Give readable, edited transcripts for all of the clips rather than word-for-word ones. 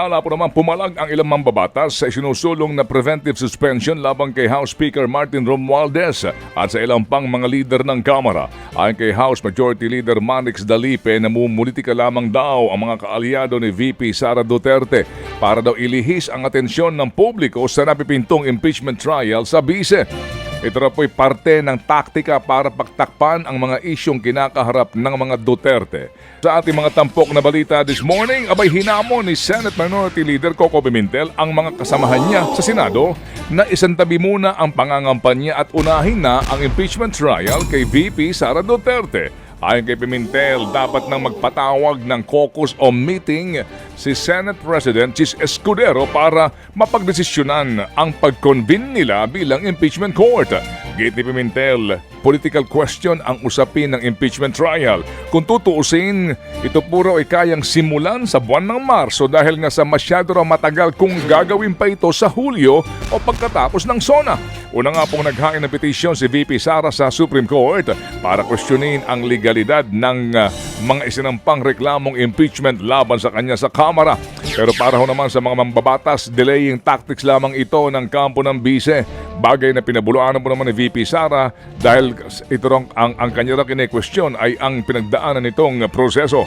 Ala po naman pumalag ang ilang mambabatas sa isinusulong na preventive suspension labang kay House Speaker Martin Romualdez at sa ilang pang mga lider ng Kamara. Ayon kay House Majority Leader Manix Dalipe, namumulitika lamang daw ang mga kaalyado ni VP Sara Duterte para daw ilihis ang atensyon ng publiko sa napipintong impeachment trial sa bise. Ito na po'y parte ng taktika para pagtakpan ang mga isyong kinakaharap ng mga Duterte. Sa ating mga tampok na balita this morning, abay hinamon ni Senate Minority Leader Coco Pimentel ang mga kasamahan niya sa Senado na isantabi muna ang pangangampanya at unahin na ang impeachment trial kay VP Sara Duterte. Ayon kay Pimentel, dapat nang magpatawag ng caucus o meeting si Senate President Chis Escudero para mapagdesisyonan ang pag-convene nila bilang impeachment court. Gate ni Pimentel, political question ang usapin ng impeachment trial. Kung tutuusin, ito puro ay kayang simulan sa buwan ng Marso dahil nga sa masyado raw matagal kung gagawin pa ito sa Hulyo o pagkatapos ng SONA. Una nga pong naghain ng petisyon si VP Sara sa Supreme Court para questionin ang legalidad ng mga isinampang reklamong impeachment laban sa kanya sa Kamara. Pero para ho naman sa mga mambabatas, delaying tactics lamang ito ng kampo ng bise. Bagay na pinabuluan po naman ni VP Sara dahil ito ang kanya rin kine-question ay ang pinagdaanan nitong proseso.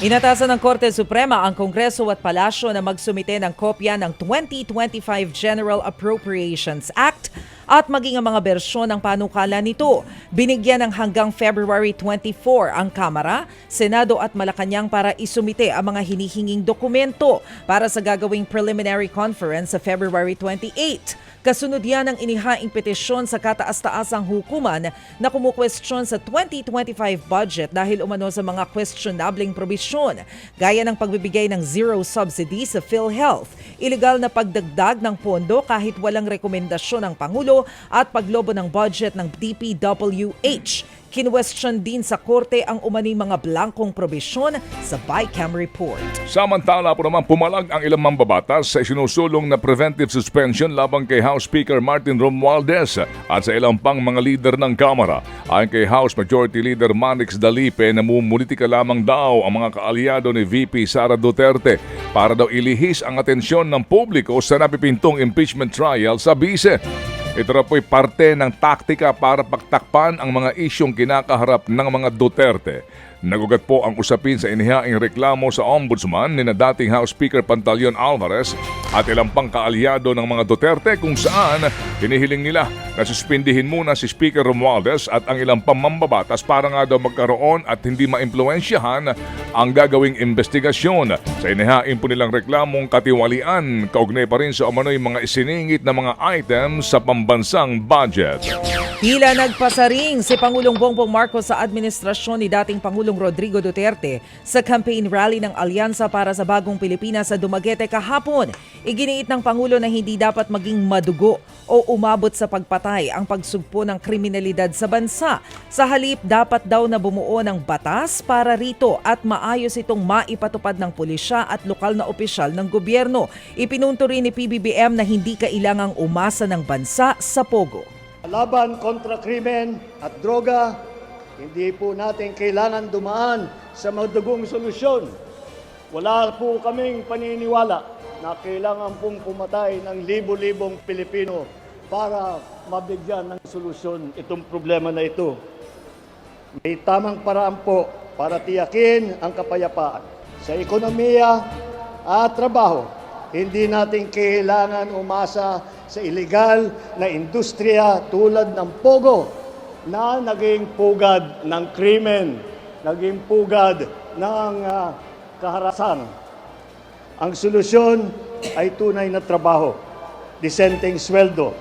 Inatasan ng Korte Suprema ang Kongreso at Palasyo na magsumite ng kopya ng 2025 General Appropriations Act at maging ang mga bersyon ng panukala nito. Binigyan ng hanggang February 24 ang Kamara, Senado at Malacanang para isumite ang mga hinihinging dokumento para sa gagawing preliminary conference sa February 28. Kasunod yan ang inihaing petisyon sa kataas-taasang hukuman na kumukwestiyon sa 2025 budget dahil umano sa mga questionabling probisyon, gaya ng pagbibigay ng zero subsidy sa PhilHealth, ilegal na pagdagdag ng pondo kahit walang rekomendasyon ng Pangulo at paglobo ng budget ng DPWH. Kinwestiyon din sa korte ang umaning mga blankong probisyon sa BICAM report. Samantala po naman pumalag ang ilang mambabatas sa isinusulong na preventive suspension labang kay House Speaker Martin Romualdez at sa ilang pang mga lider ng Kamara. Ayon kay House Majority Leader Manix Dalipe, namumulitika lamang daw ang mga kaalyado ni VP Sara Duterte para daw ilihis ang atensyon ng publiko sa napipintong impeachment trial sa bise. Ito na po'y parte ng taktika para pagtakpan ang mga isyong kinakaharap ng mga Duterte. Nagugat po ang usapin sa inihaing reklamo sa Ombudsman ni na dating House Speaker Pantaleon Alvarez at ilang pang kaalyado ng mga Duterte kung saan hinihiling nila na suspindihin muna si Speaker Romualdez at ang ilang pamambabatas para nga daw magkaroon at hindi maimpluwensyahan ang gagawing investigasyon. Sa inihain po nilang reklamong katiwalian, kaugnay pa rin sa umano'y mga isiningit na mga items sa pambansang budget. Tila nagpasaring si Pangulong Bongbong Marcos sa administrasyon ni dating Pangulong Rodrigo Duterte sa campaign rally ng Alyansa para sa Bagong Pilipinas sa Dumaguete kahapon. Iginiit ng Pangulo na hindi dapat maging madugo o umabot sa pagpatay ang pagsugpo ng kriminalidad sa bansa. Sa halip, dapat daw na bumuo ng batas para rito at maayos itong maipatupad ng pulisya at lokal na opisyal ng gobyerno. Ipinunto rin ni PBBM na hindi kailangang umasa ng bansa sa pogo. Laban kontra krimen at droga, hindi po natin kailangan dumaan sa madugong solusyon. Wala po kaming paniniwala na kailangan pong pumatay ng libo-libong Pilipino para mabigyan ng solusyon itong problema na ito. May tamang paraan po para tiyakin ang kapayapaan sa ekonomiya at trabaho. Hindi natin kailangan umasa sa ilegal na industriya tulad ng pogo na naging pugad ng krimen, naging pugad ng kaharasan. Ang solusyon ay tunay na trabaho, disenteng sweldo,